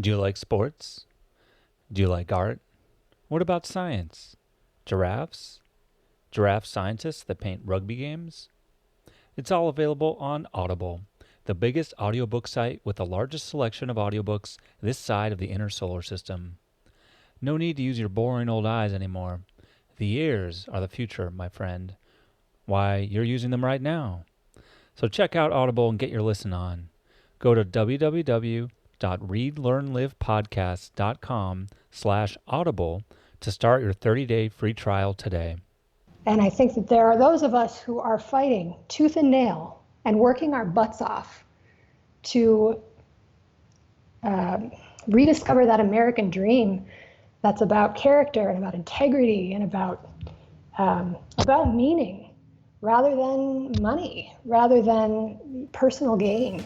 Do you like sports? Do you like art? What about science? Giraffes? Giraffe scientists that paint rugby games? It's all available on Audible, the biggest audiobook site with the largest selection of audiobooks this side of the inner solar system. No need to use your boring old eyes anymore. The ears are the future, my friend. Why, you're using them right now. So check out Audible and get your listen on. Go to www.readlearnlivepodcast.com/audible to start your 30-day free trial today. And I think that there are those of us who are fighting tooth and nail and working our butts off to rediscover that American dream that's about character and about integrity and about meaning rather than money, rather than personal gain.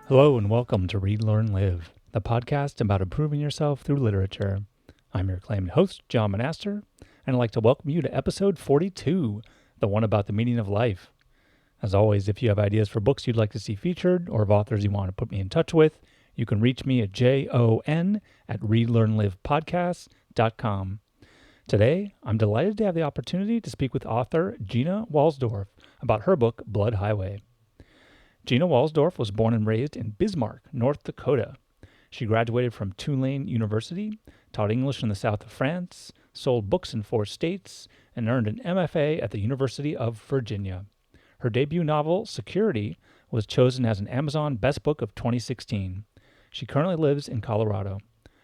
Hello and welcome to Read, Learn, Live, the podcast about improving yourself through literature. I'm your acclaimed host, John Monaster, and I'd like to welcome you to episode 42, the one about the meaning of life. As always, if you have ideas for books you'd like to see featured or of authors you want to put me in touch with, you can reach me at jon@readlearnlivepodcast.com. Today, I'm delighted to have the opportunity to speak with author Gina Wohlsdorf about her book, Blood Highway. Gina Wohlsdorf was born and raised in Bismarck, North Dakota. She graduated from Tulane University, taught English in the south of France, sold books in 4 states, and earned an MFA at the University of Virginia. Her debut novel, Security, was chosen as an Amazon Best Book of 2016. She currently lives in Colorado.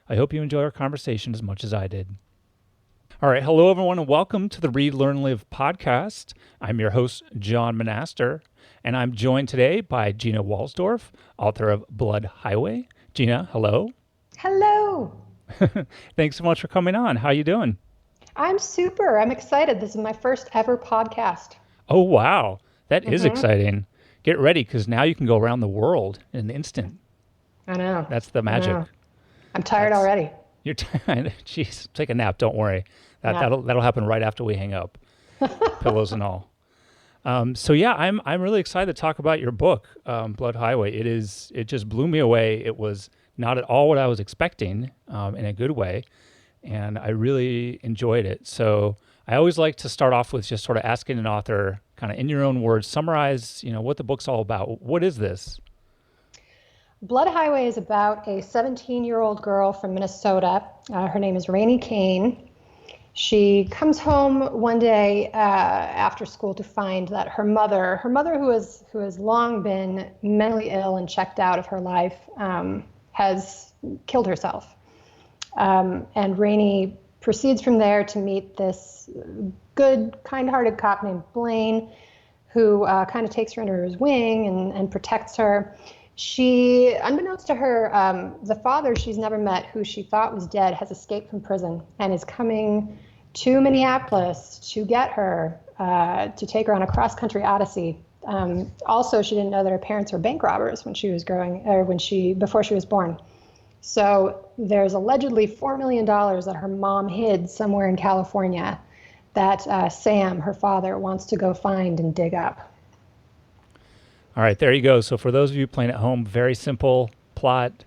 I hope you enjoy our conversation as much as I did. All right, hello everyone, and welcome to the Read, Learn, Live podcast. I'm your host, John Monaster, and I'm joined today by Gina Wohlsdorf, author of Blood Highway. Gina, hello. Hello. Thanks so much for coming on. How you doing? I'm super. I'm excited. This is my first ever podcast. Oh, wow. That is exciting. Get ready, because now you can go around the world in an instant. I know. That's the magic. I'm tired already. You're tired. Jeez, take a nap. Don't worry. That'll happen right after we hang up, pillows and all. So yeah, I'm really excited to talk about your book, Blood Highway. It just blew me away. It was not at all what I was expecting, in a good way, and I really enjoyed it. So I always like to start off with just sort of asking an author, kind of in your own words, summarize, what the book's all about. What is this? Blood Highway is about a 17-year-old girl from Minnesota. Her name is Rainy Cain. She comes home one day after school to find that her mother who has long been mentally ill and checked out of her life, has killed herself. And Rainy proceeds from there to meet this good, kind-hearted cop named Blaine, who kind of takes her under his wing and protects her. She, unbeknownst to her, the father she's never met, who she thought was dead, has escaped from prison and is coming to Minneapolis to get her, to take her on a cross-country odyssey. Also, she didn't know that her parents were bank robbers when she was before she was born. So there's allegedly $4 million that her mom hid somewhere in California that Sam, her father, wants to go find and dig up. All right, there you go. So for those of you playing at home, very simple plot,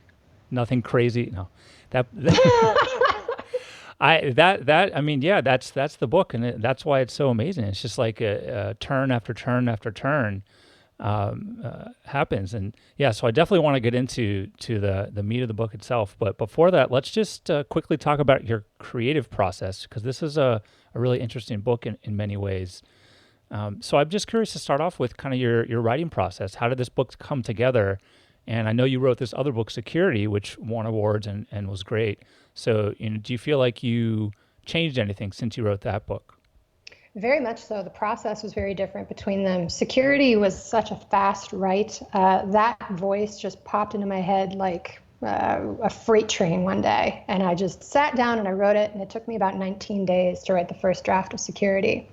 nothing crazy. No, that's the book, and that's why it's so amazing. It's just like a turn after turn after turn happens, and yeah. So I definitely want to get into the meat of the book itself. But before that, let's just quickly talk about your creative process, because this is a really interesting book in many ways. So I'm just curious to start off with kind of your writing process. How did this book come together? And I know you wrote this other book, Security, which won awards and was great. So, do you feel like you changed anything since you wrote that book? Very much so. The process was very different between them. Security was such a fast write. That voice just popped into my head like a freight train one day. And I just sat down and I wrote it. And it took me about 19 days to write the first draft of Security.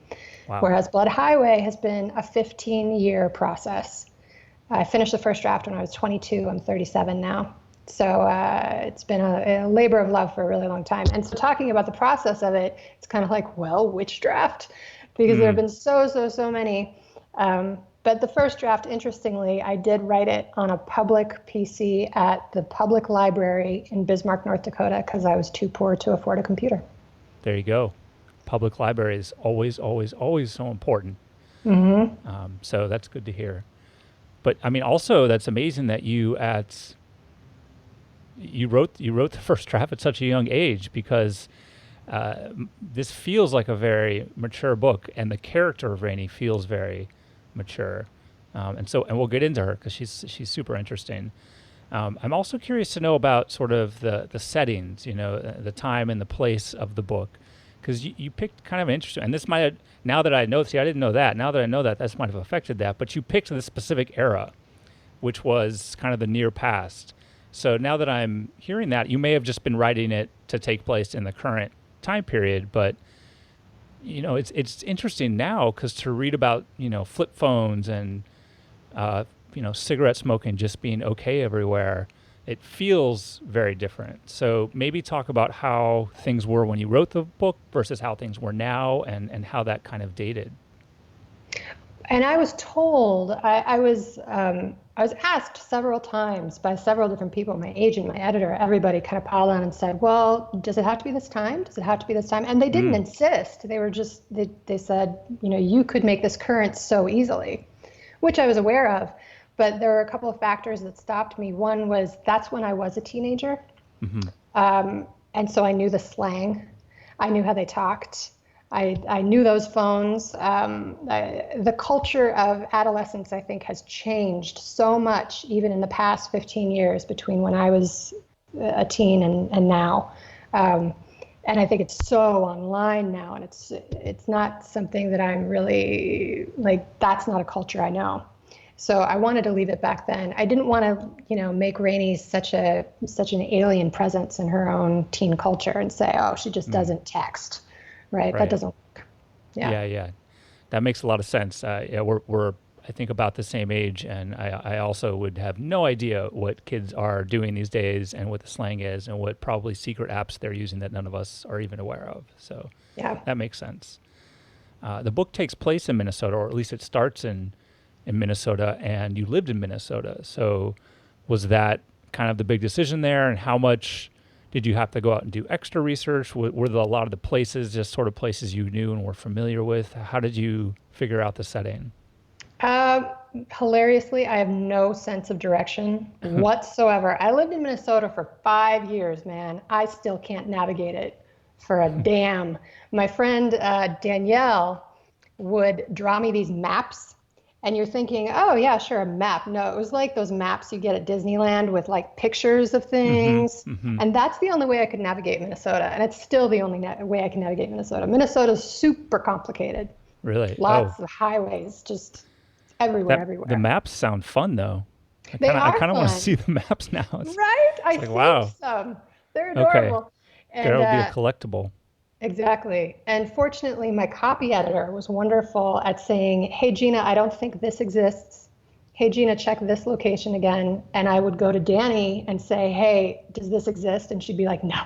Wow. Whereas Blood Highway has been a 15-year process. I finished the first draft when I was 22. I'm 37 now. So it's been a labor of love for a really long time. And so talking about the process of it, it's kind of like, well, which draft? Because there have been so many. But the first draft, interestingly, I did write it on a public PC at the public library in Bismarck, North Dakota, because I was too poor to afford a computer. There you go. Public library is always, always, always so important. So that's good to hear. But I mean, also that's amazing that you wrote the first draft at such a young age, because this feels like a very mature book, and the character of Rainy feels very mature. And we'll get into her because she's super interesting. I'm also curious to know about sort of the settings, the time and the place of the book, because you picked kind of interesting, and this might have, now that I know, I didn't know that. Now that I know that, this might have affected that, but you picked the specific era, which was kind of the near past. So now that I'm hearing that, you may have just been writing it to take place in the current time period, but it's interesting now because to read about flip phones and cigarette smoking just being okay everywhere, it feels very different. So maybe talk about how things were when you wrote the book versus how things were now, and how that kind of dated. And I was told, I was asked several times by several different people, my agent, my editor, everybody kind of piled on and said, well, does it have to be this time? Does it have to be this time? And they didn't insist. They were just, they said, you could make this current so easily, which I was aware of. But there were a couple of factors that stopped me. One was that's when I was a teenager. And so I knew the slang. I knew how they talked. I knew those phones. The culture of adolescence, I think, has changed so much, even in the past 15 years between when I was a teen and now. And I think it's so online now, and it's not something that I'm really, like, that's not a culture I know. So I wanted to leave it back then. I didn't want to, make Rainy such an alien presence in her own teen culture and say, oh, she just doesn't text. Right. That doesn't work. Yeah. That makes a lot of sense. We're I think about the same age, and I also would have no idea what kids are doing these days and what the slang is and what probably secret apps they're using that none of us are even aware of. So that makes sense. The book takes place in Minnesota, or at least it starts in Minnesota, and you lived in Minnesota. So was that kind of the big decision there, and how much did you have to go out and do extra research? Were a lot of the places just sort of places you knew and were familiar with? How did you figure out the setting? Hilariously, I have no sense of direction whatsoever. I lived in Minnesota for 5 years, man. I still can't navigate it for a damn. My friend Danielle would draw me these maps. And you're thinking, oh, yeah, sure, a map. No, it was like those maps you get at Disneyland with like pictures of things. And that's the only way I could navigate Minnesota. And it's still the only way I can navigate Minnesota. Minnesota's super complicated. Really? Lots of highways, just everywhere. The maps sound fun, though. I kind of want to see the maps now. Right? I think wow. so. They're adorable. Okay. There'll be a collectible. Exactly. And fortunately, my copy editor was wonderful at saying, hey, Gina, I don't think this exists. Hey, Gina, check this location again. And I would go to Danny and say, hey, does this exist? And she'd be like, no.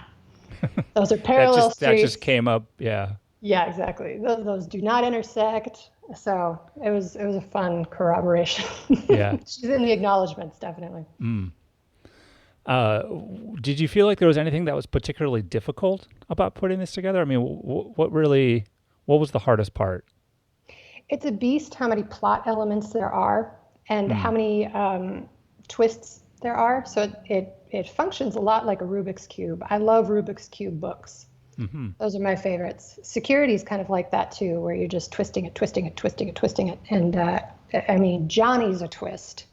Those are parallel streets. That just came up, yeah. Yeah, exactly. Those do not intersect. So it was a fun corroboration. Yeah. She's in the acknowledgments, definitely. Did you feel like there was anything that was particularly difficult about putting this together? I mean, what was the hardest part? It's a beast how many plot elements there are and how many twists there are. So it functions a lot like a Rubik's Cube. I love Rubik's Cube books. Those are my favorites. Security is kind of like that too, where you're just twisting it. And I mean, Johnny's a twist.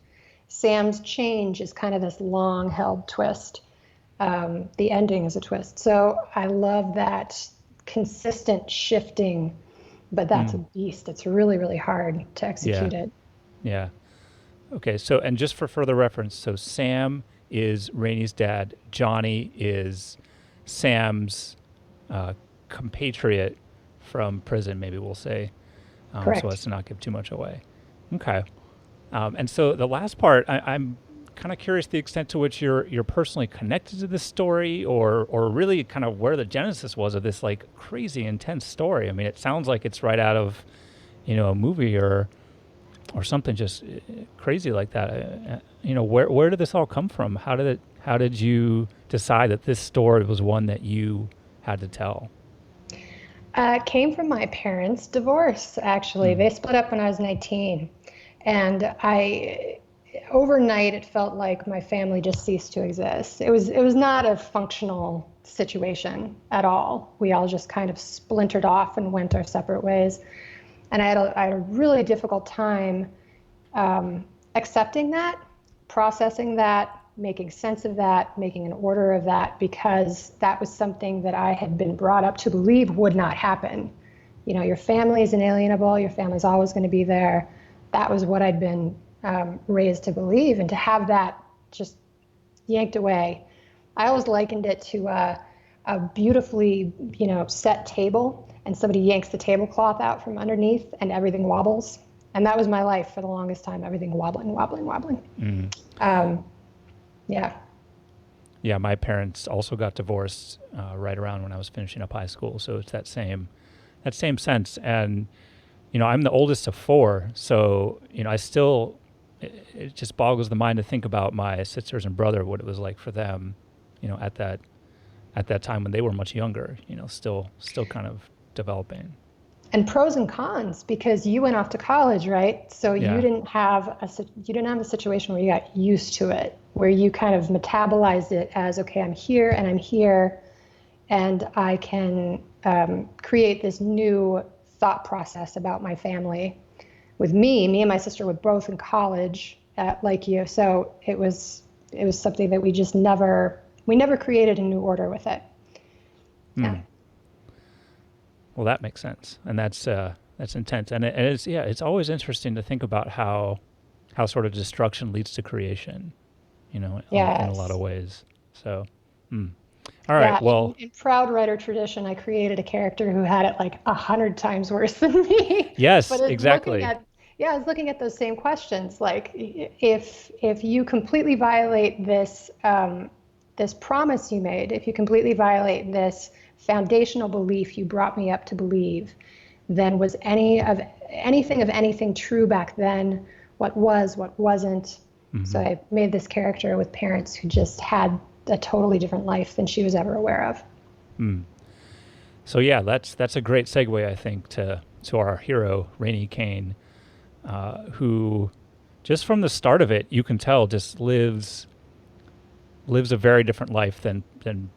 Sam's change is kind of this long-held twist. The ending is a twist. So I love that consistent shifting, but that's a beast. It's really, really hard to execute it. Yeah. Okay, so, and just for further reference, so Sam is Rainy's dad. Johnny is Sam's compatriot from prison, maybe we'll say, Correct. so as to not give too much away. Okay. And so the last part, I'm kind of curious the extent to which you're personally connected to this story, or really kind of where the genesis was of this like crazy intense story. I mean, it sounds like it's right out of, a movie or something just crazy like that. Where did this all come from? How did you decide that this story was one that you had to tell? It came from my parents' divorce, actually. They split up when I was 19. And overnight, it felt like my family just ceased to exist. It was not a functional situation at all. We all just kind of splintered off and went our separate ways. And I had a really difficult time accepting that, processing that, making sense of that, making an order of that, because that was something that I had been brought up to believe would not happen. Your family is inalienable, your family's always going to be there. That was what I'd been raised to believe, and to have that just yanked away. I always likened it to a beautifully, set table, and somebody yanks the tablecloth out from underneath and everything wobbles. And that was my life for the longest time, everything wobbling. Yeah. Yeah, my parents also got divorced right around when I was finishing up high school, so it's that same sense. And I'm the oldest of four, so I still, it just boggles the mind to think about my sisters and brother, what it was like for them, at that time when they were much younger, still kind of developing. And pros and cons, because you went off to college, right? So Yeah. you didn't have a situation where you got used to it, where you kind of metabolized it as, okay, I'm here, and I can create this new thought process about my family. With me and my sister were both in college, like you. So it was something that we never created a new order with it. Yeah. Well, that makes sense, and that's intense, and it's always interesting to think about how sort of destruction leads to creation, in a lot of ways. So, all right. Yeah, well, in proud writer tradition, I created a character who had it like 100 times worse than me. yes, But exactly. I was looking at those same questions. Like, if you completely violate this this promise you made, if you completely violate this foundational belief you brought me up to believe, then was anything true back then? What was, what wasn't? Mm-hmm. So I made this character with parents who just had a totally different life than she was ever aware of. So yeah, that's a great segue, I think, to our hero, Rainy Cain, who just from the start of it, you can tell just lives a very different life than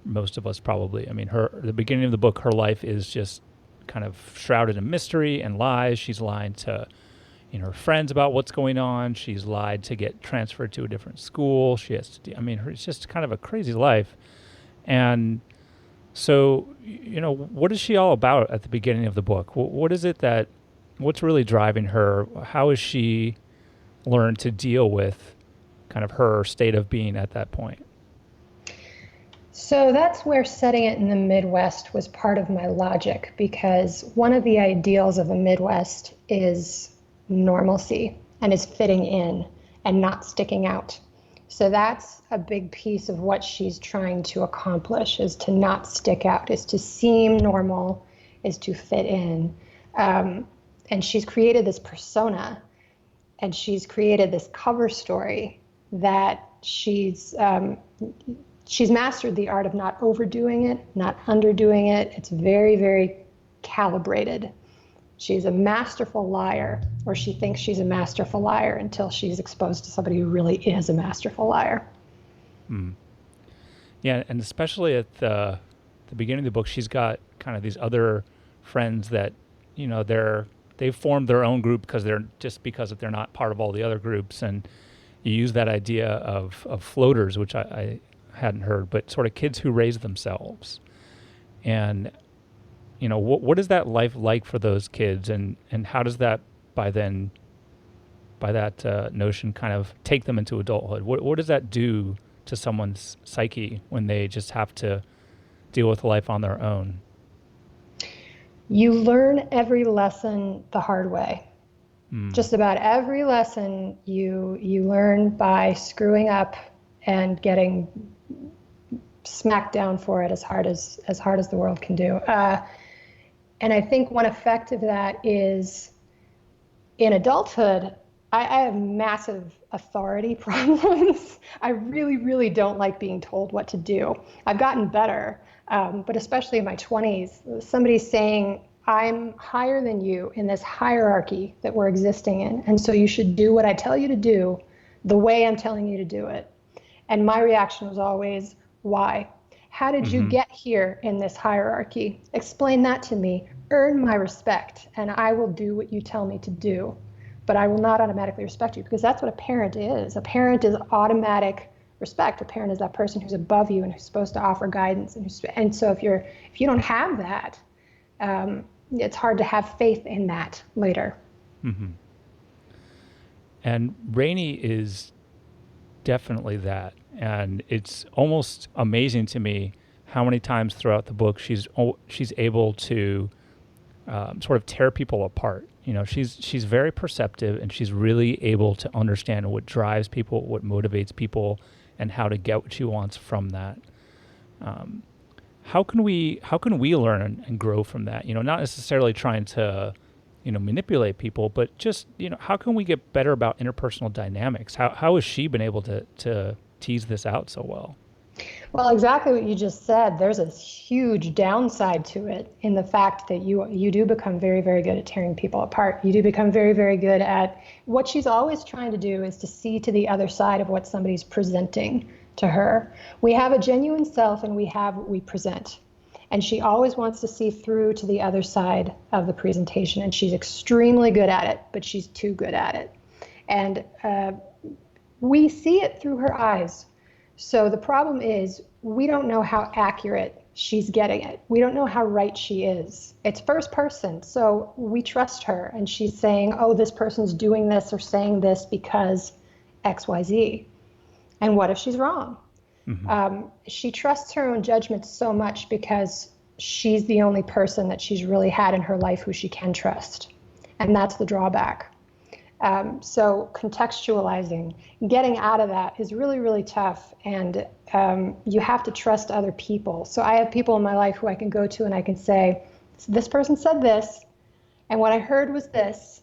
most of us probably. I mean, the beginning of the book, her life is just kind of shrouded in mystery and lies. She's lying to her friends about what's going on. She's lied to get transferred to a different school. She has to, it's just kind of a crazy life. And so, what is she all about at the beginning of the book? What is it what's really driving her? How has she learned to deal with kind of her state of being at that point? So that's where setting it in the Midwest was part of my logic, because one of the ideals of the Midwest is normalcy and is fitting in and not sticking out. So that's a big piece of what she's trying to accomplish, is to not stick out, is to seem normal, is to fit in. And she's created this persona, and she's created this cover story that she's mastered the art of not overdoing it, not underdoing it. It's very, very calibrated. She's a masterful liar, or she thinks she's a masterful liar, until she's exposed to somebody who really is a masterful liar. Yeah, and especially at the beginning of the book, she's got kind of these other friends that, they've formed their own group because they're not part of all the other groups. And you use that idea of floaters, which I hadn't heard, but sort of kids who raise themselves. And what is that life like for those kids, and how does that by that notion kind of take them into adulthood? What does that do to someone's psyche when they just have to deal with life on their own? You learn every lesson the hard way. Just about every lesson you learn by screwing up and getting smacked down for it as hard as the world can do. And I think one effect of that is in adulthood, I have massive authority problems. I really, really don't like being told what to do. I've gotten better, but especially in my 20s, somebody saying, I'm higher than you in this hierarchy that we're existing in, and so you should do what I tell you to do the way I'm telling you to do it. And my reaction was always, why? How did you get here in this hierarchy? Explain that to me. Earn my respect, and I will do what you tell me to do. But I will not automatically respect you, because that's what a parent is. A parent is automatic respect. A parent is that person who's above you and who's supposed to offer guidance. And so if you don't have that, it's hard to have faith in that later. Mm-hmm. And Rainy is definitely that. And it's almost amazing to me how many times throughout the book she's able to sort of tear people apart. You know, she's very perceptive, and she's really able to understand what drives people, what motivates people, and how to get what she wants from that. How can we learn and grow from that? You know, not necessarily trying to, manipulate people, but just, how can we get better about interpersonal dynamics? How has she been able to tease this out so well? Well, exactly what you just said. There's a huge downside to it in the fact that you do become very, very good at tearing people apart. You do become very, very good at what she's always trying to do is to see to the other side of what somebody's presenting to her. We have a genuine self, and we have what we present. And she always wants to see through to the other side of the presentation, and she's extremely good at it, but she's too good at it. And we see it through her eyes. So the problem is we don't know how accurate she's getting it. We don't know how right she is. It's first person, so we trust her, and she's saying, oh, this person's doing this or saying this because X, Y, Z. And what if she's wrong? Mm-hmm. She trusts her own judgment so much because she's the only person that she's really had in her life who she can trust. And that's the drawback. So contextualizing, getting out of that is really, really tough. And you have to trust other people. So I have people in my life who I can go to and I can say, this person said this, and what I heard was this.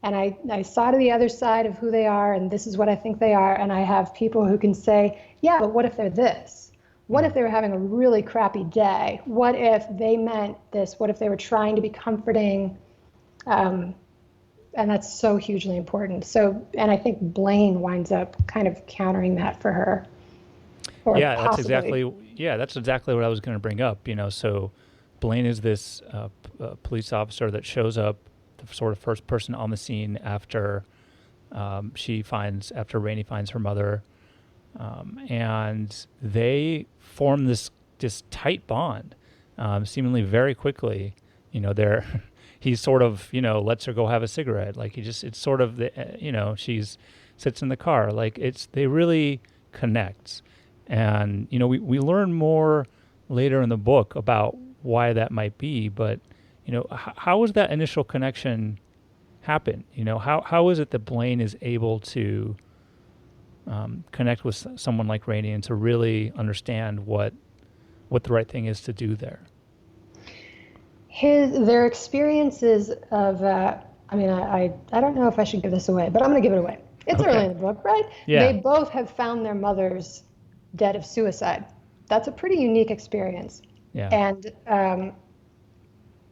And I saw to the other side of who they are, and this is what I think they are. And I have people who can say, yeah, but what if they're this? What if they were having a really crappy day? What if they meant this? What if they were trying to be comforting? And that's so hugely important. So, and I think Blaine winds up kind of countering that for her. Yeah, that's exactly what I was going to bring up. So Blaine is this police officer that shows up, the sort of first person on the scene after Rainy finds her mother, and they form this tight bond, seemingly very quickly. He sort of, lets her go have a cigarette. Like it's sort of she's sits in the car. Like they really connect. And, we learn more later in the book about why that might be, but, how was that initial connection happen? How is it that Blaine is able to connect with someone like Rainy and to really understand what the right thing is to do there? Their experiences of, I don't know if I should give this away, but I'm going to give it away. It's okay. Early in the book, right? Yeah. They both have found their mothers dead of suicide. That's a pretty unique experience. Yeah. And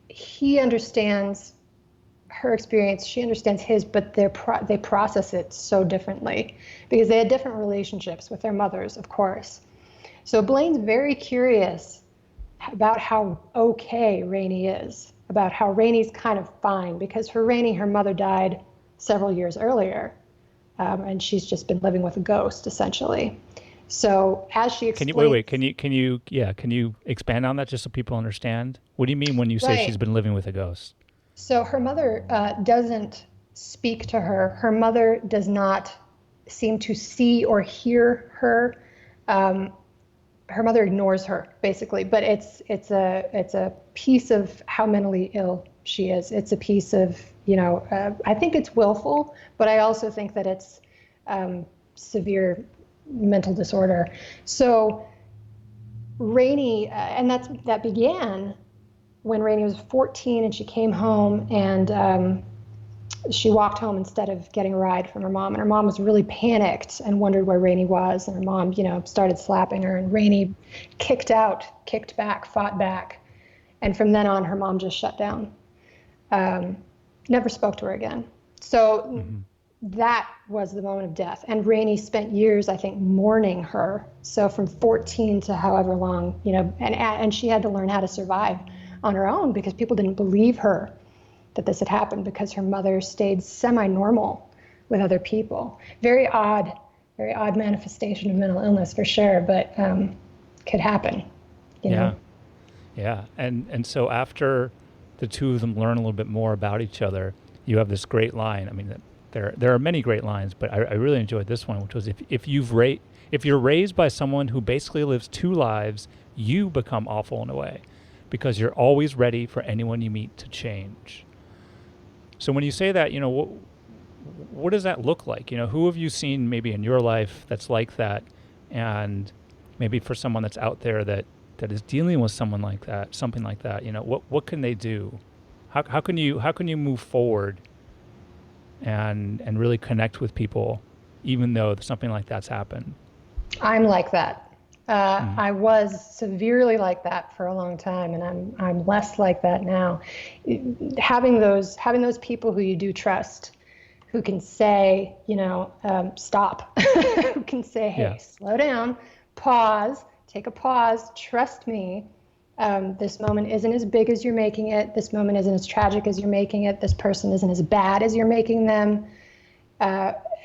he understands her experience, she understands his, but they process it so differently because they had different relationships with their mothers, of course. So Blaine's very curious about how okay Rainy is, about how Rainy's kind of fine, because for Rainy, her mother died several years earlier, and she's just been living with a ghost, essentially. So as she explains... Can you expand on that just so people understand? What do you mean when you say she's been living with a ghost? So her mother doesn't speak to her. Her mother does not seem to see or hear her. Her mother ignores her, basically. But it's a piece of how mentally ill she is. It's a piece of, I think it's willful, but I also think that it's severe mental disorder. So Rainy, and that began when Rainy was 14 and she came home and she walked home instead of getting a ride from her mom. And her mom was really panicked and wondered where Rainy was. And her mom, started slapping her, and Rainy kicked back, fought back. And from then on, her mom just shut down. Never spoke to her again. So that was the moment of death. And Rainy spent years, I think, mourning her. So from 14 to however long, and she had to learn how to survive on her own because people didn't believe her that this had happened because her mother stayed semi-normal with other people. Very odd manifestation of mental illness for sure, but could happen. Yeah. And so after the two of them learn a little bit more about each other, you have this great line. I mean, there are many great lines, but I really enjoyed this one, which was if you're raised by someone who basically lives two lives, you become awful in a way because you're always ready for anyone you meet to change. So when you say that, what does that look like? Who have you seen maybe in your life that's like that? And maybe for someone that's out there that is dealing with someone like that, something like that, what can they do? How can you move forward and really connect with people, even though something like that's happened? I'm like that. I was severely like that for a long time, and I'm less like that now. Having those people who you do trust, who can say, stop, who can say, hey, slow down, pause, take a pause, trust me. This moment isn't as big as you're making it. This moment isn't as tragic as you're making it. This person isn't as bad as you're making them.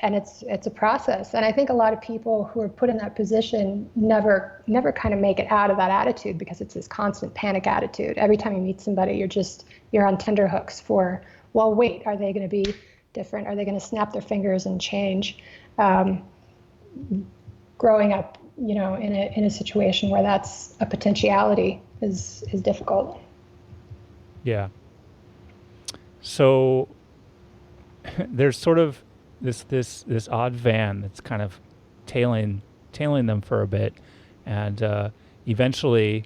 And it's a process. And I think a lot of people who are put in that position never kind of make it out of that attitude because it's this constant panic attitude. Every time you meet somebody, you're on tenterhooks for, well, wait, are they going to be different? Are they going to snap their fingers and change? Growing up, in a situation where that's a potentiality is difficult. Yeah. So there's sort of this odd van that's kind of tailing them for a bit, and eventually,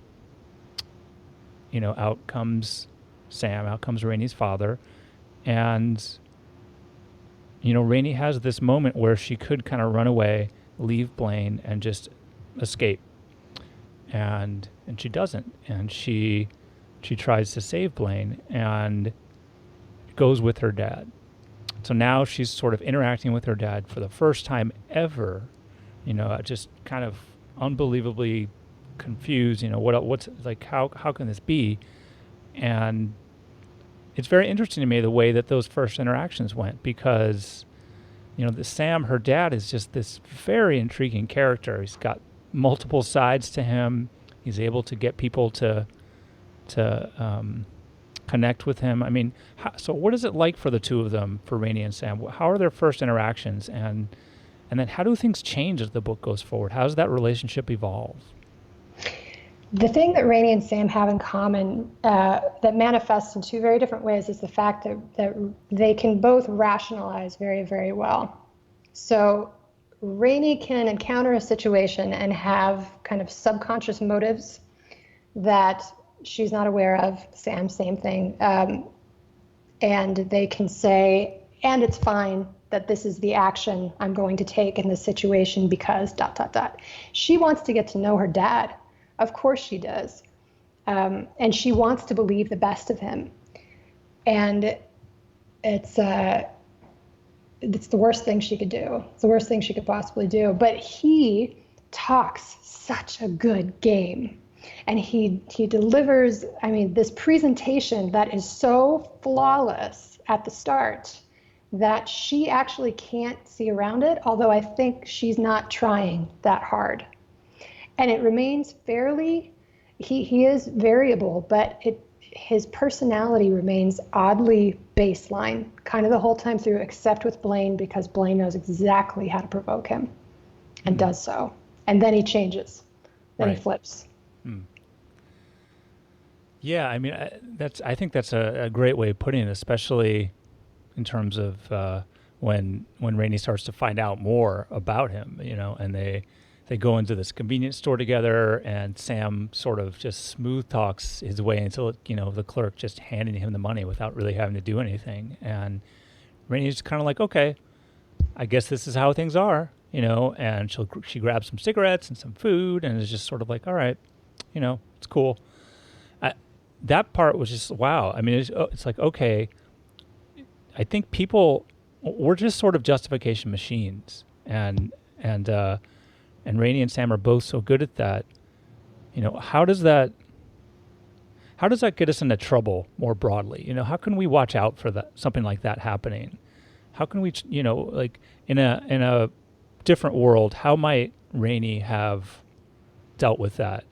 out comes Sam, out comes Rainy's father, and Rainy has this moment where she could kind of run away, leave Blaine, and just escape, and she doesn't, and she tries to save Blaine and goes with her dad. So now she's sort of interacting with her dad for the first time ever, just kind of unbelievably confused, what's like, how can this be? And it's very interesting to me the way that those first interactions went, because, the Sam, her dad, is just this very intriguing character. He's got multiple sides to him. He's able to get people to connect with him. I mean, so what is it like for the two of them, for Rainy and Sam? How are their first interactions, and then how do things change as the book goes forward? How does that relationship evolve? The thing that Rainy and Sam have in common that manifests in two very different ways is the fact that they can both rationalize very, very well. So Rainy can encounter a situation and have kind of subconscious motives that she's not aware of. Sam, same thing. And they can say, and it's fine that this is the action I'm going to take in this situation because ... She wants to get to know her dad. Of course she does. And she wants to believe the best of him. And it's the worst thing she could do. It's the worst thing she could possibly do. But he talks such a good game. And he delivers, this presentation that is so flawless at the start that she actually can't see around it, although I think she's not trying that hard. And it remains fairly, he is variable, but his personality remains oddly baseline kind of the whole time through, except with Blaine, because Blaine knows exactly how to provoke him and does so. And then he changes, then he flips. Yeah, I mean, I think that's a great way of putting it, especially in terms of when Rainey starts to find out more about him, and they go into this convenience store together, and Sam sort of just smooth talks his way until the clerk just handing him the money without really having to do anything, and Rainey's kind of like, okay, I guess this is how things are, and she grabs some cigarettes and some food, and is just sort of like, all right, it's cool. That part was just wow. I mean, it's like, okay, I think we're just sort of justification machines, and Rainey and Sam are both so good at that. How does that get us into trouble more broadly? How can we watch out for something like that happening? How can we, like in a different world, how might Rainey have dealt with that?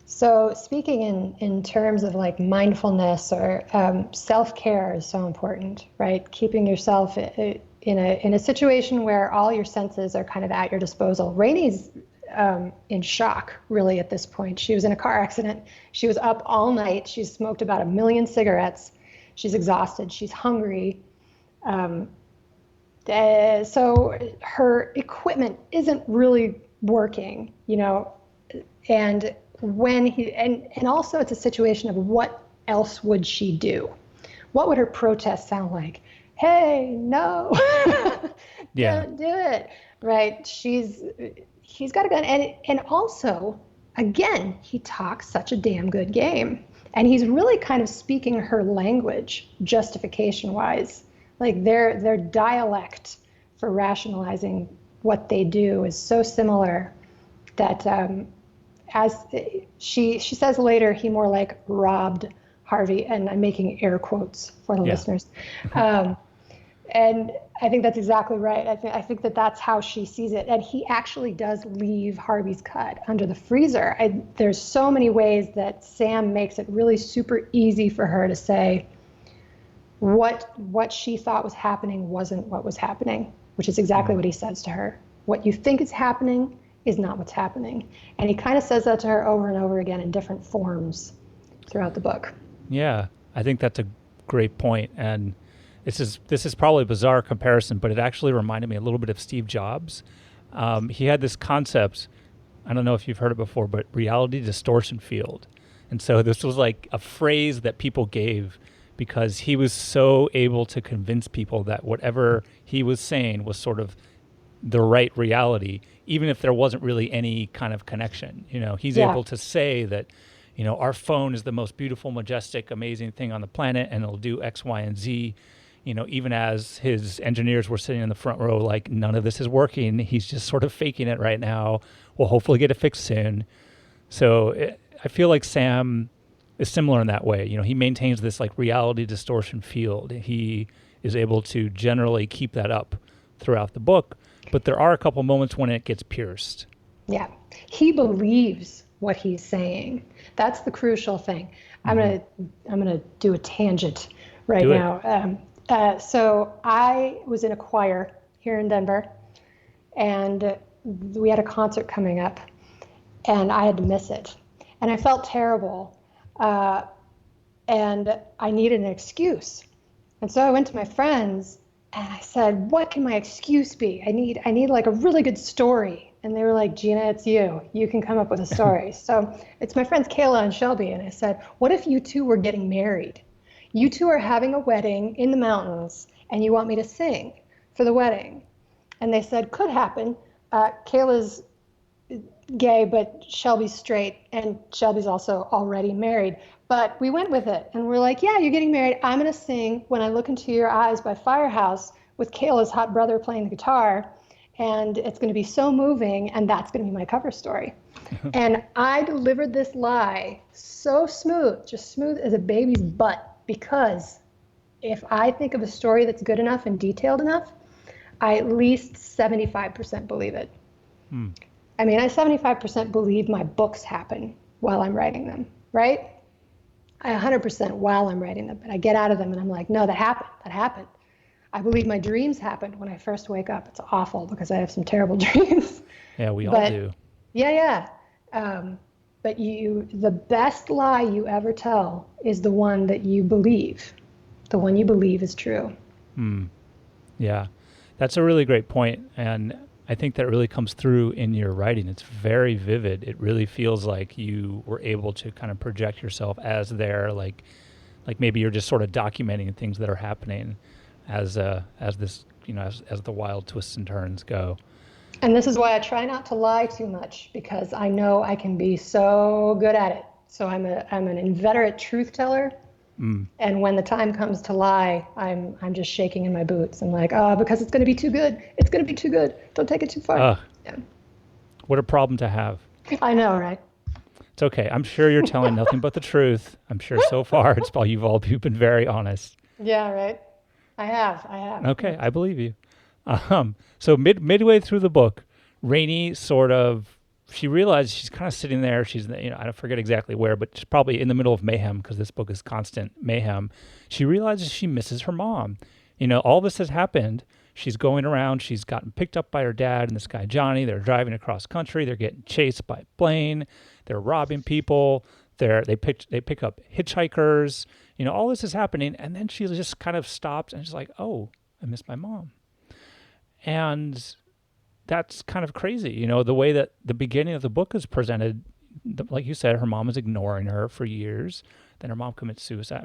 So speaking in terms of like mindfulness or self-care is so important, right? Keeping yourself in a situation where all your senses are kind of at your disposal. Rainey's in shock, really, at this point. She was in a car accident. She was up all night. She's smoked about 1 million cigarettes. She's exhausted. She's hungry. So her equipment isn't really working, and and also it's a situation of what else would she do? What would her protest sound like? Hey, no, don't do it. Right? He's got a gun. And also, again, he talks such a damn good game. And he's really kind of speaking her language, justification-wise. Like their dialect for rationalizing what they do is so similar that as she says later, he more like robbed Harvey, and I'm making air quotes for the listeners. And I think that's exactly right. I think that's how she sees it. And he actually does leave Harvey's cut under the freezer. There's so many ways that Sam makes it really super easy for her to say what she thought was happening wasn't what was happening, which is exactly what he says to her. What you think is happening is not what's happening. And he kind of says that to her over and over again in different forms throughout the book. Yeah, I think that's a great point. And this is probably a bizarre comparison, but it actually reminded me a little bit of Steve Jobs. He had this concept, I don't know if you've heard it before, but reality distortion field. And so this was like a phrase that people gave because he was so able to convince people that whatever he was saying was sort of the right reality, even if there wasn't really any kind of connection. He's able to say that, our phone is the most beautiful, majestic, amazing thing on the planet, and it'll do X, Y, and Z. Even as his engineers were sitting in the front row, like, none of this is working. He's just sort of faking it right now. We'll hopefully get it fixed soon. So I feel like Sam is similar in that way. He maintains this like reality distortion field. He is able to generally keep that up throughout the book, but there are a couple moments when it gets pierced. Yeah. He believes what he's saying. That's the crucial thing. I'm gonna do a tangent right now. So I was in a choir here in Denver, and we had a concert coming up, and I had to miss it. And I felt terrible, and I needed an excuse. And so I went to my friends, and I said, what can my excuse be? I need like a really good story. And they were like, Gina, it's you. You can come up with a story. So it's my friends Kayla and Shelby. And I said, what if you two were getting married? You two are having a wedding in the mountains, and you want me to sing for the wedding. And they said, could happen. Kayla's gay, but Shelby's straight, and Shelby's also already married. But we went with it, and we're like, yeah, you're getting married. I'm going to sing When I Look Into Your Eyes by Firehouse with Kayla's hot brother playing the guitar, and it's going to be so moving, and that's going to be my cover story. And I delivered this lie so smooth, just smooth as a baby's butt, because if I think of a story that's good enough and detailed enough, I at least 75% believe it. I mean, I 75% believe my books happen while I'm writing them, right? I 100% while I'm writing them, but I get out of them and I'm like, no, that happened. I believe my dreams happened when I first wake up. It's awful because I have some terrible dreams. Yeah, we all do. Yeah. But the best lie you ever tell is the one that you believe. The one you believe is true. Yeah, that's a really great point, and I think that really comes through in your writing. It's very vivid. It really feels like you were able to kind of project yourself as there, like maybe you're just sort of documenting things that are happening as this, as the wild twists and turns go. And this is why I try not to lie too much, because I know I can be so good at it. So I'm an inveterate truth teller. And when the time comes to lie, I'm just shaking in my boots. I'm like, oh, because it's going to be too good. It's going to be too good. Don't take it too far. Yeah. What a problem to have. I know, right? It's okay. I'm sure you're telling nothing but the truth. I'm sure so far you've been very honest. Yeah, right. I have. Okay, I believe you. So midway through the book, Rainy she realizes she's kind of sitting there. She's, I don't forget exactly where, but she's probably in the middle of mayhem, because this book is constant mayhem. She realizes she misses her mom. All this has happened. She's going around. She's gotten picked up by her dad and this guy, Johnny. They're driving across country. They're getting chased by a plane. They're robbing people. They pick up hitchhikers. All this is happening. And then she just kind of stops and she's like, oh, I miss my mom. And that's kind of crazy, the way that the beginning of the book is presented. Like you said, her mom is ignoring her for years. Then her mom commits suicide.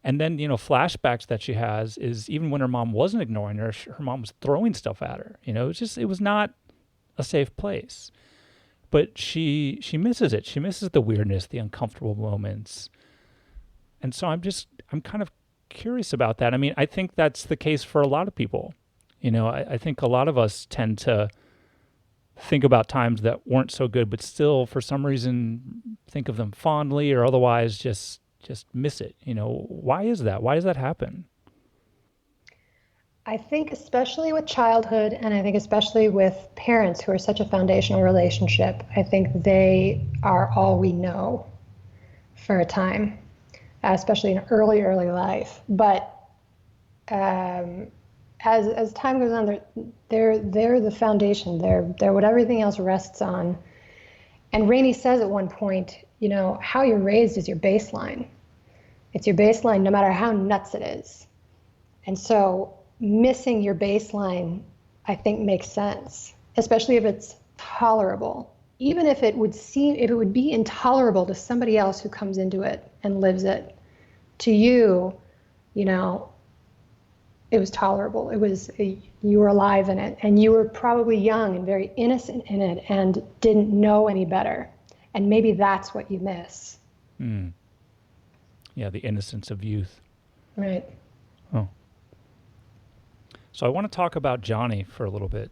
And then, flashbacks that she has is even when her mom wasn't ignoring her, her mom was throwing stuff at her. It was not a safe place. But she misses it. She misses the weirdness, the uncomfortable moments. And so I'm kind of curious about that. I think that's the case for a lot of people. I think a lot of us tend to think about times that weren't so good, but still, for some reason, think of them fondly or otherwise just miss it. Why is that? Why does that happen? I think especially with childhood, and I think especially with parents who are such a foundational relationship, I think they are all we know for a time, especially in early life. But as time goes on, they're the foundation. They're what everything else rests on. And Rainy says at one point, how you're raised is your baseline. It's your baseline no matter how nuts it is. And so missing your baseline, I think, makes sense, especially if it's tolerable. Even if it would be intolerable to somebody else who comes into it and lives it, to you, it was tolerable. You were alive in it, and you were probably young and very innocent in it and didn't know any better. And maybe that's what you miss. Yeah, the innocence of youth. Right. Oh. So I want to talk about Johnny for a little bit.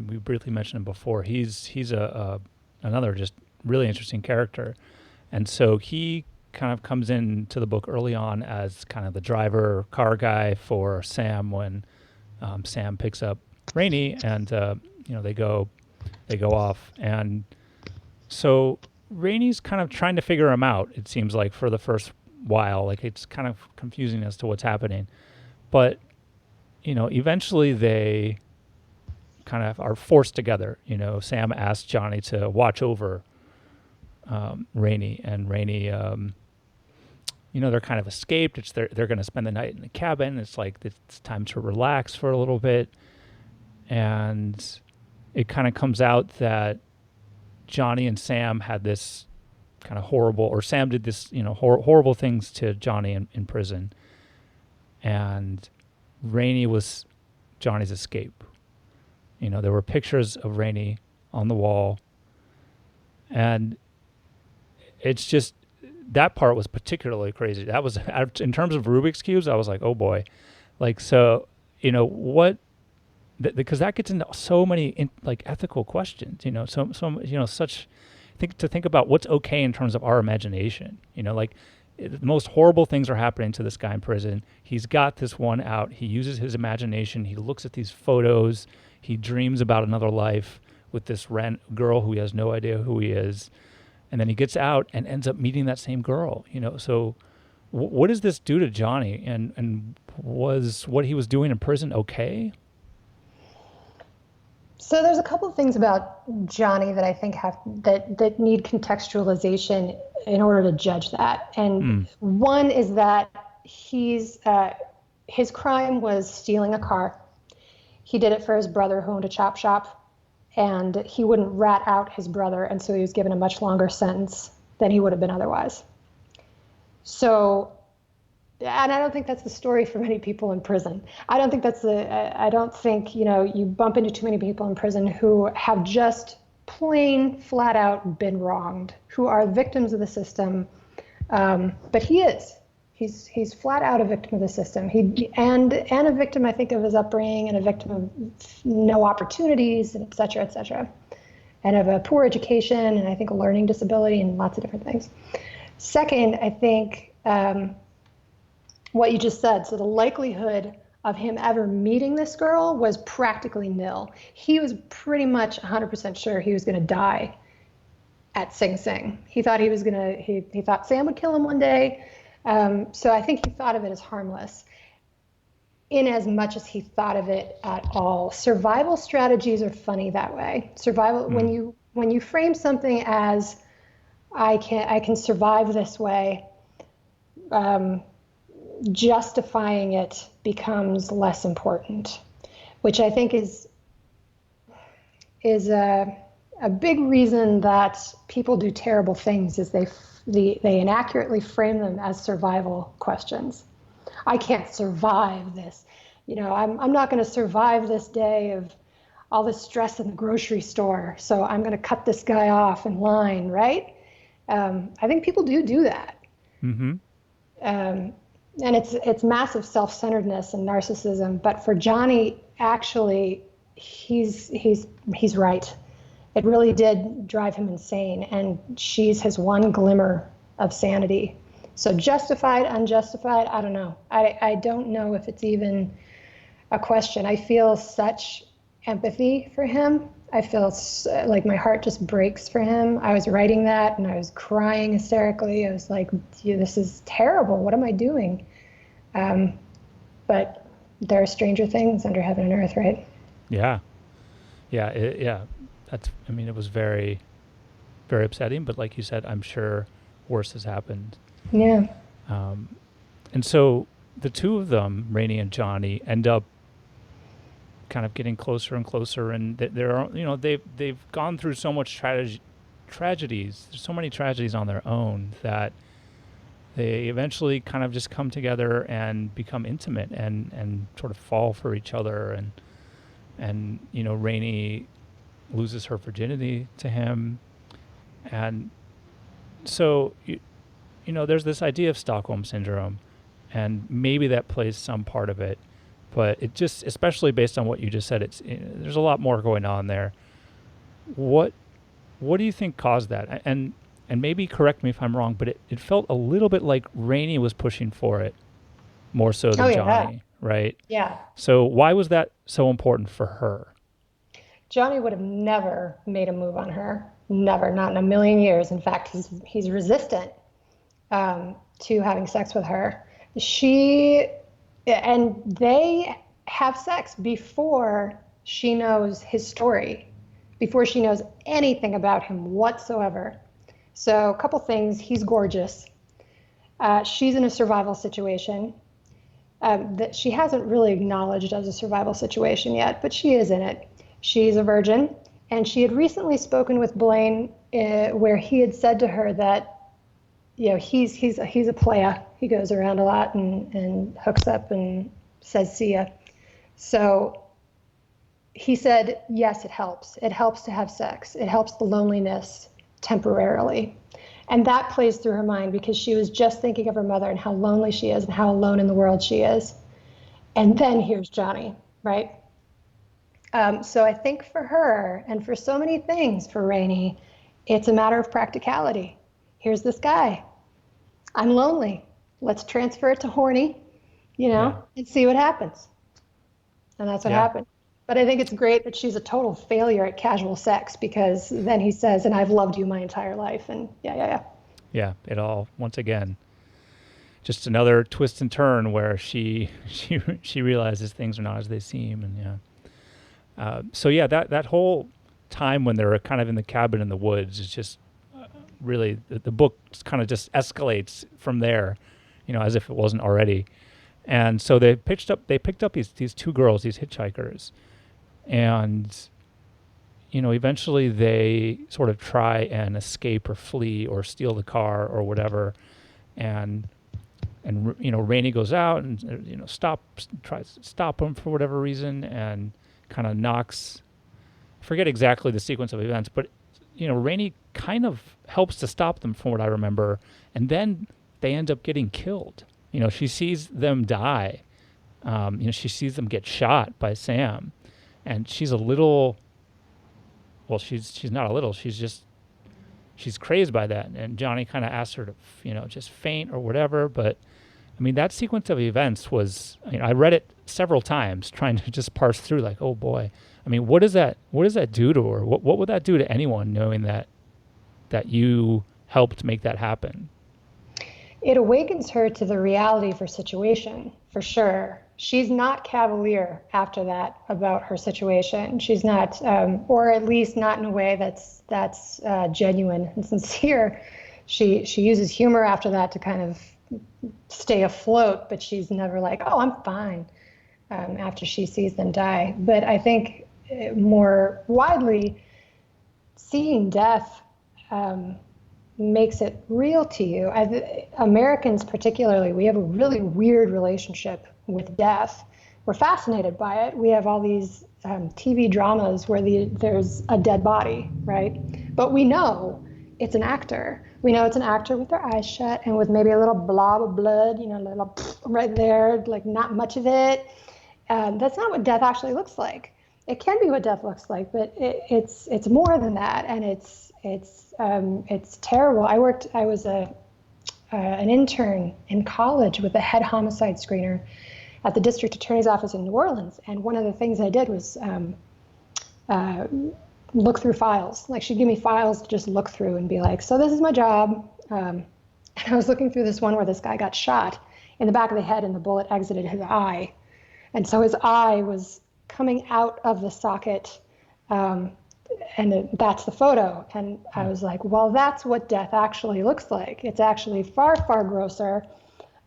We briefly mentioned him before. He's another just really interesting character. And so he kind of comes into the book early on as kind of the driver car guy for Sam when Sam picks up Rainy and they go off. And so Rainy's kind of trying to figure him out, it seems like, for the first while. Like, it's kind of confusing as to what's happening. But eventually they kind of are forced together. Sam asks Johnny to watch over Rainy, and Rainy, they're kind of escaped. They're going to spend the night in the cabin. It's like it's time to relax for a little bit, and it kind of comes out that Johnny and Sam had this kind of horrible, or Sam did this, horrible things to Johnny in prison, and Rainy was Johnny's escape. There were pictures of Rainy on the wall, and it's just, that part was particularly crazy. That was, in terms of Rubik's Cubes, I was like, oh boy. Like, so, because that gets into so many ethical questions, to think about what's okay in terms of our imagination, the most horrible things are happening to this guy in prison. He's got this one out. He uses his imagination. He looks at these photos. He dreams about another life with this girl who he has no idea who he is. And then he gets out and ends up meeting that same girl, So what does this do to Johnny? And was what he was doing in prison okay? So there's a couple of things about Johnny that I think that need contextualization in order to judge that. And one is that his crime was stealing a car. He did it for his brother who owned a chop shop, and he wouldn't rat out his brother, and so he was given a much longer sentence than he would have been otherwise. So, and I don't think that's the story for many people in prison. I don't think, you bump into too many people in prison who have just plain, flat out been wronged, who are victims of the system. But he is. He's flat out a victim of the system. And a victim, I think, of his upbringing, and a victim of no opportunities, and et cetera, and of a poor education, and I think a learning disability, and lots of different things. Second, I think what you just said. So the likelihood of him ever meeting this girl was practically nil. He was pretty much 100% sure he was going to die at Sing Sing. He thought he thought Sam would kill him one day. So I think he thought of it as harmless, in as much as he thought of it at all. Survival strategies are funny that way. When you frame something as I can survive this way, justifying it becomes less important, which I think is a big reason that people do terrible things, is they inaccurately frame them as survival questions. I can't survive this. I'm not going to survive this day of all this stress in the grocery store, so I'm going to cut this guy off in line, right? I think people do that. Mm-hmm. And it's massive self-centeredness and narcissism. But for Johnny, actually, he's right. It really did drive him insane, and she's his one glimmer of sanity. So justified, unjustified, I don't know. I don't know if it's even a question. I feel such empathy for him. I feel like my heart just breaks for him. I was writing that and I was crying hysterically. I was like, this is terrible. What am I doing? But there are stranger things under heaven and earth, right? Yeah. Yeah. It was very, very upsetting, but like you said, I'm sure worse has happened. Yeah. And so the two of them, Rainy and Johnny, end up kind of getting closer and closer, and they've gone through so much tragedies. There's so many tragedies on their own that they eventually kind of just come together and become intimate and sort of fall for each other. And Rainy loses her virginity to him, and so there's this idea of Stockholm syndrome, and maybe that plays some part of it. But it just, especially based on what you just said, there's a lot more going on there. What do you think caused that? And maybe correct me if I'm wrong, but it felt a little bit like Rainy was pushing for it more so than Johnny, right? Yeah. So why was that so important for her? Johnny would have never made a move on her. Never, not in a million years. In fact, he's resistant to having sex with her. And they have sex before she knows his story, before she knows anything about him whatsoever. So a couple things. He's gorgeous. She's in a survival situation that she hasn't really acknowledged as a survival situation yet, but she is in it. She's a virgin, and she had recently spoken with Blaine where he had said to her that he's a playa. He goes around a lot and hooks up and says, see ya. So he said, yes, it helps. It helps to have sex. It helps the loneliness temporarily. And that plays through her mind because she was just thinking of her mother and how lonely she is and how alone in the world she is. And then here's Johnny, right? So I think for her and for so many things for Rainy, it's a matter of practicality. Here's this guy. I'm lonely. Let's transfer it to horny, and see what happens. And that's what happened. But I think it's great that she's a total failure at casual sex, because then he says, and I've loved you my entire life. And yeah. Yeah, it all, once again, just another twist and turn where she realizes things are not as they seem. And So yeah, that whole time when they're kind of in the cabin in the woods is just really the book kind of just escalates from there, as if it wasn't already. And so they picked up these two girls, these hitchhikers, and eventually they sort of try and escape or flee or steal the car or whatever, and Rainy goes out and tries to stop them for whatever reason, and kind of knocks. I forget exactly the sequence of events, but Rainy kind of helps to stop them from what I remember, and then they end up getting killed. She sees them die. She sees them get shot by Sam, and she's a little. Well, she's not a little. She's crazed by that, and Johnny kind of asks her to just faint or whatever. But I mean, that sequence of events was. I read it several times, trying to just parse through, like, oh boy. I mean, what does that do to her? What would that do to anyone, knowing that you helped make that happen? It awakens her to the reality of her situation, for sure. She's not cavalier after that about her situation. She's not, or at least not in a way that's genuine and sincere. She uses humor after that to kind of stay afloat, but she's never like, oh, I'm fine, after she sees them die. But I think more widely, seeing death makes it real to you. Americans particularly, we have a really weird relationship with death. We're fascinated by it. We have all these TV dramas where there's a dead body, right? But we know it's an actor. We know it's an actor with their eyes shut and with maybe a little blob of blood, a little right there, like not much of it. That's not what death actually looks like. It can be what death looks like, but it's more than that, and it's terrible. I was an intern in college with the head homicide screener at the district attorney's office in New Orleans, and one of the things I did was look through files. Like, she'd give me files to just look through and be like, so this is my job. And I was looking through this one where this guy got shot in the back of the head and the bullet exited his eye, and so his eye was coming out of the socket, and that's the photo. And I was like, well, that's what death actually looks like. It's actually far, far grosser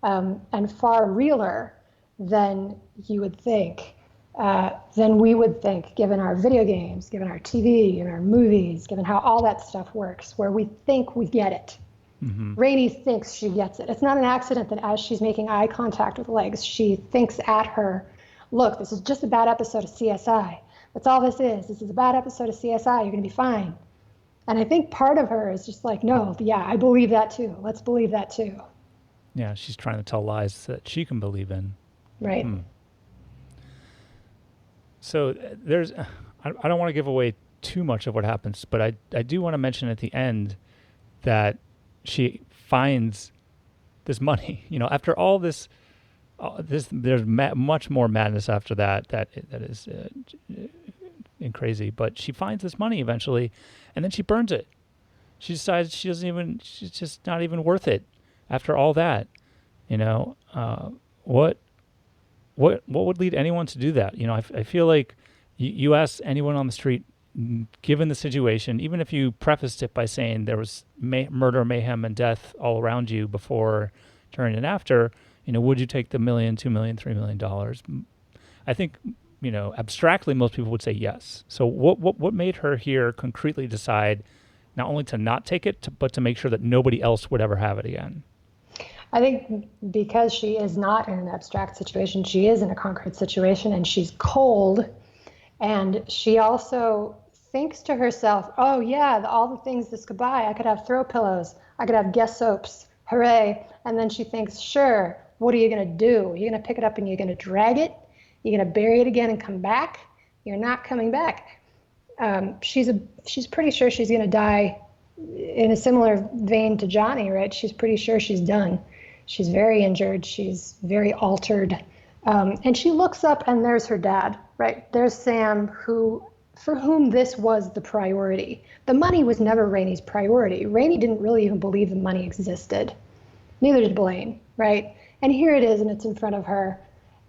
and far realer than you would think, than we would think, given our video games, given our TV and our movies, given how all that stuff works, where we think we get it. Mm-hmm. Rainy thinks she gets it. It's not an accident that as she's making eye contact with Legs, she thinks at her, look, this is just a bad episode of CSI. That's all this is. This is a bad episode of CSI. You're going to be fine. And I think part of her is just like, no, yeah, I believe that too. Let's believe that too. Yeah, she's trying to tell lies that she can believe in. Right. So I don't want to give away too much of what happens, but I do want to mention at the end that she finds this money. After all this, there's much more madness after that is crazy. But she finds this money eventually, and then she burns it. She decides she's just not even worth it after all that. What would lead anyone to do that? I feel like you ask anyone on the street, given the situation, even if you prefaced it by saying there was murder, mayhem, and death all around you before, during, and after, would you take the $1 million, $2 million, $3 million? I think, abstractly, most people would say yes. So what made her here concretely decide not only to not take it, but to make sure that nobody else would ever have it again? I think because she is not in an abstract situation, she is in a concrete situation, and she's cold. And she also thinks to herself, oh yeah, all the things this could buy. I could have throw pillows. I could have Guess soaps. Hooray. And then she thinks, sure, what are you going to do? You're going to pick it up and you're going to drag it. You're going to bury it again and come back. You're not coming back. She's pretty sure she's going to die in a similar vein to Johnny, right? She's pretty sure she's done. She's very injured. She's very altered. And she looks up and there's her dad, right? There's Sam, for whom this was the priority. The money was never Rainy's priority. Rainy didn't really even believe the money existed. Neither did Blaine, right? And here it is, and it's in front of her.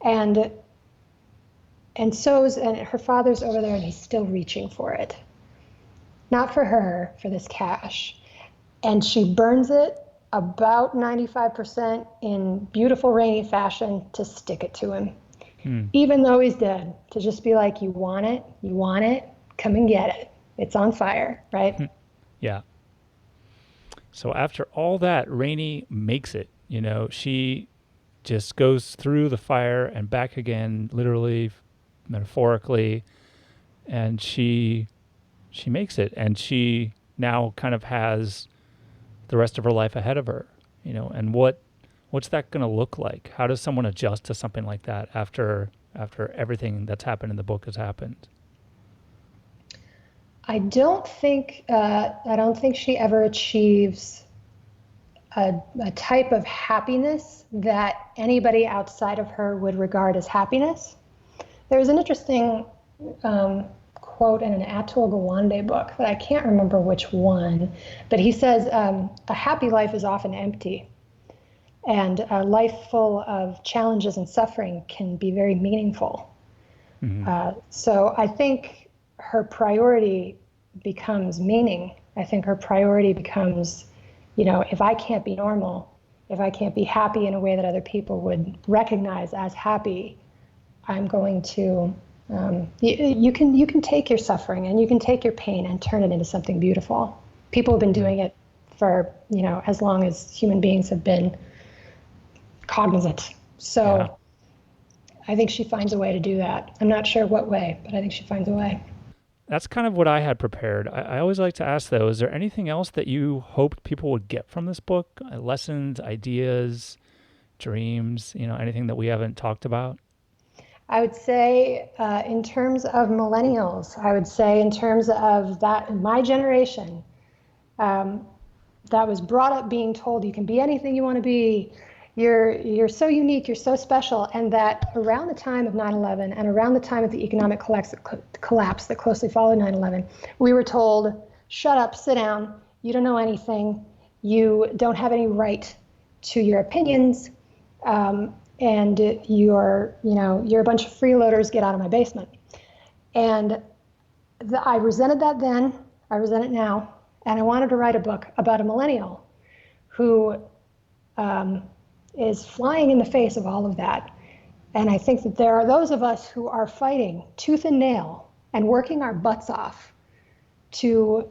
And and her father's over there, and he's still reaching for it. Not for her, for this cash. And she burns it about 95% in beautiful Rainy fashion to stick it to him. Even though he's dead, to just be like, you want it, come and get it. It's on fire, right? Yeah. So after all that, Rainy makes it. She just goes through the fire and back again, literally, metaphorically, and she makes it, and she now kind of has the rest of her life ahead of her, and what's that going to look like? How does someone adjust to something like that after everything that's happened in the book has happened? I don't think she ever achieves a type of happiness that anybody outside of her would regard as happiness. There's an interesting quote in an Atul Gawande book, but I can't remember which one. But he says, a happy life is often empty, and a life full of challenges and suffering can be very meaningful. So I think her priority becomes meaning. I think her priority becomes, if I can't be normal, if I can't be happy in a way that other people would recognize as happy, I'm going to, you can take your suffering and you can take your pain and turn it into something beautiful. People have been doing it for, as long as human beings have been cognizant. So yeah. I think she finds a way to do that. I'm not sure what way, but I think she finds a way. That's kind of what I had prepared. I always like to ask, though, is there anything else that you hoped people would get from this book? Lessons, ideas, dreams, anything that we haven't talked about? I would say in terms of millennials, I would say in terms of that, my generation, that was brought up being told you can be anything you want to be. You're so unique, you're so special, and that around the time of 9/11 and around the time of the economic collapse that closely followed 9/11, we were told, shut up, sit down, you don't know anything, you don't have any right to your opinions, and you're a bunch of freeloaders, get out of my basement. And I resented that then, I resent it now, and I wanted to write a book about a millennial who is flying in the face of all of that. And I think that there are those of us who are fighting tooth and nail and working our butts off to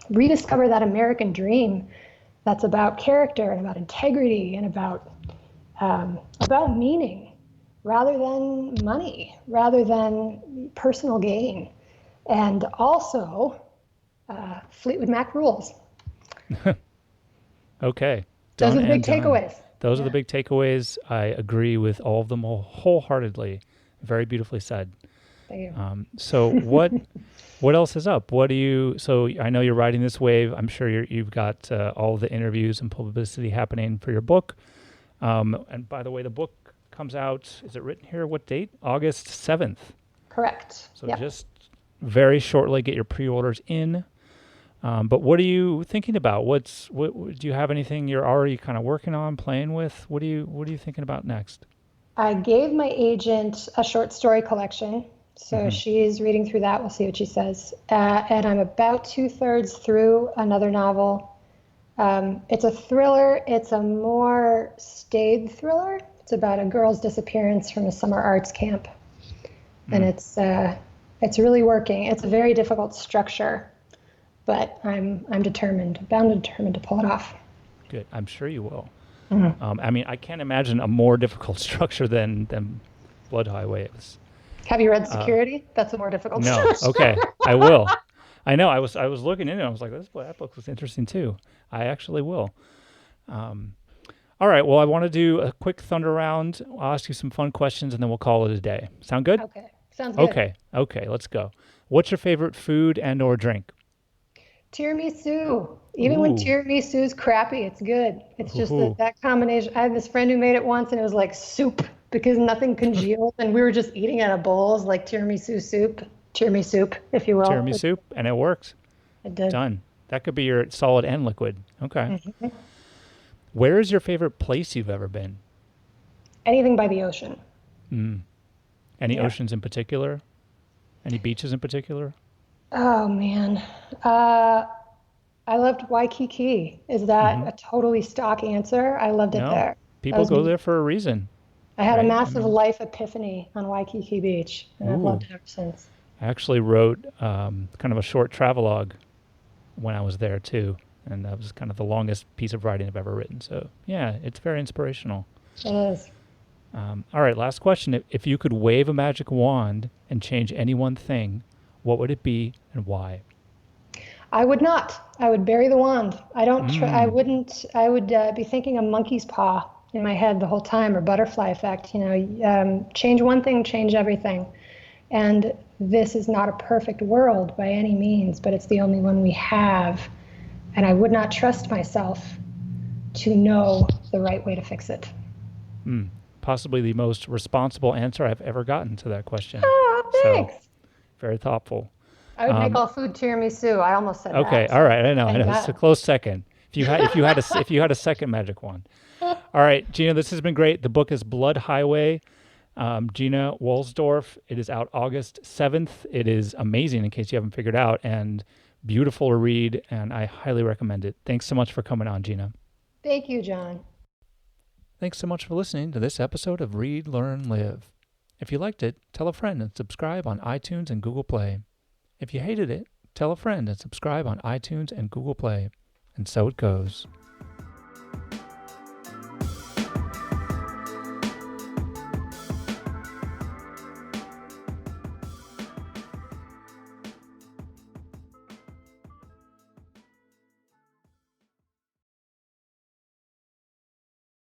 rediscover that American dream that's about character and about integrity and about meaning rather than money, rather than personal gain. And also Fleetwood Mac rules. Okay. Those are the big takeaways. Those are the big takeaways. I agree with all of them wholeheartedly. Very beautifully said. Thank you. So what else is up? So I know you're riding this wave. I'm sure you've got all the interviews and publicity happening for your book. And by the way, the book comes out, is it written here? What date? August 7th. Correct. So just very shortly get your pre-orders in. But what are you thinking about? Do you have anything you're already kind of working on, playing with? What are you thinking about next? I gave my agent a short story collection, so she's reading through that. We'll see what she says. And I'm about 2/3 through another novel. It's a thriller. It's a more staid thriller. It's about a girl's disappearance from a summer arts camp, and it's really working. It's a very difficult structure. But I'm bound and determined to pull it off. Good. I'm sure you will. I can't imagine a more difficult structure than Blood Highway is. Have you read Security? That's a more difficult structure. No. Okay. I will. I know. I was looking into it. I was like, that book was interesting too. I actually will. All right. Well, I want to do a quick thunder round. I'll ask you some fun questions and then we'll call it a day. Sound good? Okay. Sounds good. Okay. Let's go. What's your favorite food and/or drink? Tiramisu. Even when tiramisu is crappy, it's good. It's just that combination. I had this friend who made it once and it was like soup because nothing congealed and we were just eating out of bowls like tiramisu soup, if you will. Tiramisu, and it works. It did. Done. That could be your solid and liquid. Okay. Where is your favorite place you've ever been? Anything by the ocean. Any Yeah. oceans in particular? Any beaches in particular? Oh man. Uh, I loved Waikiki. Is that Hmm. a totally stock answer? I loved it No, there. That people was go there beautiful. for a reason, I had a right? I massive mean, life epiphany on Waikiki Beach, and I've loved ooh. it ever since. I actually wrote kind of a short travelogue when I was there too, and that was kind of the longest piece of writing I've ever written. So yeah, it's very inspirational. It is. All right, last question. If you could wave a magic wand and change any one thing, what would it be and why? I would not. I would bury the wand. I don't. I Mm. wouldn't. I would be thinking of monkey's paw in my head the whole time, or butterfly effect. Change one thing, change everything. And this is not a perfect world by any means, but it's the only one we have. And I would not trust myself to know the right way to fix it. Mm. Possibly the most responsible answer I've ever gotten to that question. Oh, So thanks. very thoughtful. I would make all food tiramisu. I almost said Okay, that. all So right. I know, I thank know. It's a God. close second. If you had a second magic wand. All right, Gina, this has been great. The book is Blood Highway. Gina Wohlsdorf. It is out August 7th. It is amazing in case you haven't figured out, and beautiful to read, and I highly recommend it. Thanks so much for coming on, Gina. Thank you, John. Thanks so much for listening to this episode of Read, Learn, Live. If you liked it, tell a friend and subscribe on iTunes and Google Play. If you hated it, tell a friend and subscribe on iTunes and Google Play. And so it goes.